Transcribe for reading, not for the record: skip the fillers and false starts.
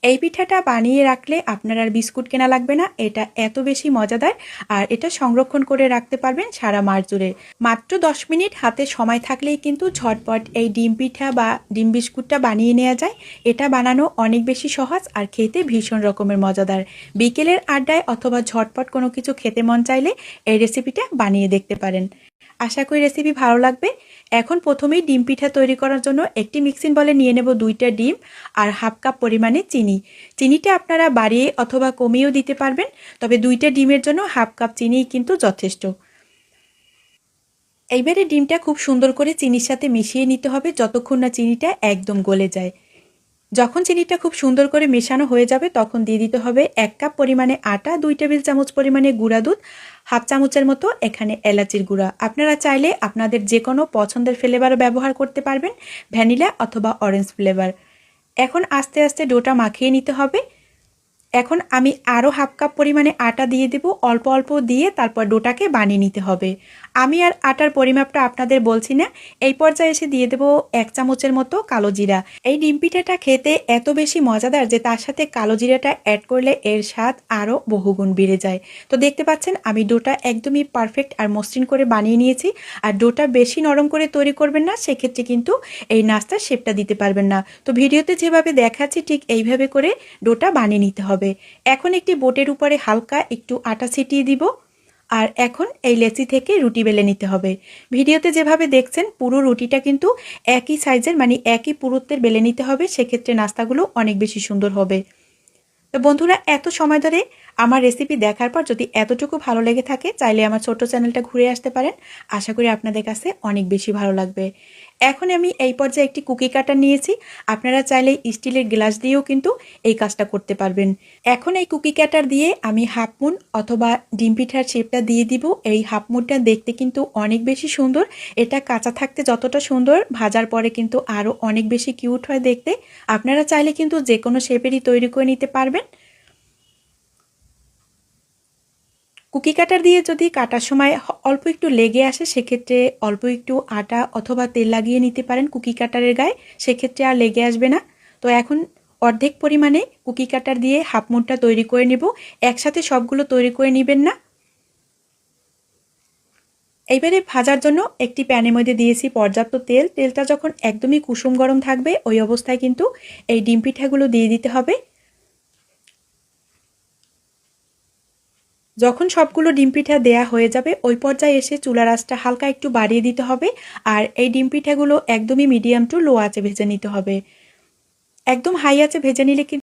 এই পিঠাটা বানিয়ে রাখলে আপনার আর বিস্কুট কেনা লাগবে না। এটা এত বেশি মজাদার, আর এটা সংরক্ষণ করে রাখতে পারবেন সারা মাস জুড়ে। মাত্র 10 মিনিট হাতে সময় থাকলেই কিন্তু ঝটপট এই ডিম পিঠা বা ডিম বিস্কুটটা বানিয়ে নেওয়া যায়। এটা বানানো অনেক বেশি সহজ আর খেতে ভীষণ রকমের মজাদার। বিকেলের আড্ডায় অথবা ঝটপট কোনো কিছু খেতে মন চাইলে এই রেসিপিটা বানিয়ে দেখতে পারেন। আশা করি রেসিপি ভালো লাগবে। এখন প্রথমেই ডিম পিঠা তৈরি করার জন্য একটি মিক্সিং বলে নিয়ে নেব 2টা ডিম আর হাফ কাপ পরিমাণে চিনি। চিনিটা আপনারা বাড়িয়ে অথবা কমিয়েও দিতে পারবেন, তবে 2টা ডিমের জন্য হাফ কাপ চিনিই কিন্তু যথেষ্ট। এইবারে ডিমটা খুব সুন্দর করে চিনির সাথে মিশিয়ে নিতে হবে যতক্ষণ না চিনিটা একদম গলে যায়। যখন চিনিটা খুব সুন্দর করে মেশানো হয়ে যাবে তখন দিয়ে দিতে হবে 1 কাপ পরিমাণে আটা, 2 টেবিল চামচ পরিমাণে গুঁড়া দুধ, হাফ চামচের মতো এখানে এলাচির গুঁড়া। আপনারা চাইলে আপনাদের যে কোনো পছন্দের ফ্লেভার ব্যবহার করতে পারবেন, ভ্যানিলা অথবা অরেঞ্জ ফ্লেভার। এখন আস্তে আস্তে ডোটা মাখিয়ে নিতে হবে। এখন আমি আরও হাফ কাপ পরিমাণে আটা দিয়ে দেব, অল্প অল্প দিয়ে তারপর ডোটাকে বানিয়ে নিতে হবে। আমি আর আটার পরিমাপটা আপনাদের বলছি না। এই পর্যায়ে এসে দিয়ে দেব 1 চামচের মতো কালো জিরা। এই ডিম পিঠাটা খেতে এত বেশি মজাদার যে তার সাথে কালো জিরাটা অ্যাড করলে এর স্বাদ আরও বহুগুণ বেড়ে যায়। তো দেখতে পাচ্ছেন আমি ডোটা একদমই পারফেক্ট আর মসৃণ করে বানিয়ে নিয়েছি। আর ডোটা বেশি নরম করে তৈরি করবেন না, সেক্ষেত্রে কিন্তু এই নাস্তার শেপটা দিতে পারবেন না। তো ভিডিওতে যেভাবে দেখাচ্ছি ঠিক এইভাবে করে ডোটা বানিয়ে নিতে হবে। এখন একটি বোটের উপরে হালকা একটু আটা ছিটিয়ে দিব। আর এখন এই লেচি থেকে রুটি বেলে নিতে হবে। ভিডিওতে যেভাবে দেখছেন পুরো রুটিটা কিন্তু একই সাইজের, মানে একই পুরুত্বের বেলে নিতে হবে, সেক্ষেত্রে নাস্তাগুলো অনেক বেশি সুন্দর হবে। তো বন্ধুরা, এত সময় ধরে আমার রেসিপি দেখার পর যদি এতটুকু ভালো লেগে থাকে চাইলে আমার ছোট্ট চ্যানেলটা ঘুরে আসতে পারেন। আশা করি আপনাদের কাছে অনেক বেশি ভালো লাগবে। এখন আমি এই পর্যায়ে একটি কুকি কাটার নিয়েছি। আপনারা চাইলে স্টিলের গ্লাস দিয়েও কিন্তু এই কাজটা করতে পারবেন। এখন এই কুকি কাটার দিয়ে আমি হাফ মুন অথবা ডিম পিঠার শেপটা দিয়ে দিব। এই হাফ মুনটা দেখতে কিন্তু অনেক বেশি সুন্দর। এটা কাঁচা থাকতে যতটা সুন্দর, ভাজার পরে কিন্তু আরও অনেক বেশি কিউট হয় দেখতে। আপনারা চাইলে কিন্তু যে কোনো শেপেরই তৈরি করে নিতে পারবেন। কুকি কাটার দিয়ে যদি কাটার সময় অল্প একটু লেগে আসে, সেক্ষেত্রে অল্প একটু আটা অথবা তেল লাগিয়ে নিতে পারেন কুকি কাটারের গায়ে, সেক্ষেত্রে আর লেগে আসবে না। তো এখন অর্ধেক পরিমাণে কুকি কাটার দিয়ে হাফ মুনটা তৈরি করে নেব। একসাথে সবগুলো তৈরি করে নেবেন না। এইবারে ভাজার জন্য একটি প্যানের মধ্যে দিয়েছি পর্যাপ্ত তেল। তেলটা যখন একদমই কুসুম গরম থাকবে ওই অবস্থায় কিন্তু এই ডিম পিঠাগুলো দিয়ে দিতে হবে। যখন সবগুলো ডিম পিঠা দেয়া হয়ে যাবে ওই পর্যায়ে এসে চুলার আঁচটা হালকা একটু বাড়িয়ে দিতে হবে। আর এই ডিম পিঠাগুলো একদমই মিডিয়াম টু লো আঁচে ভেজে নিতে হবে। একদম হাই আঁচে ভেজে নিলে কিন্তু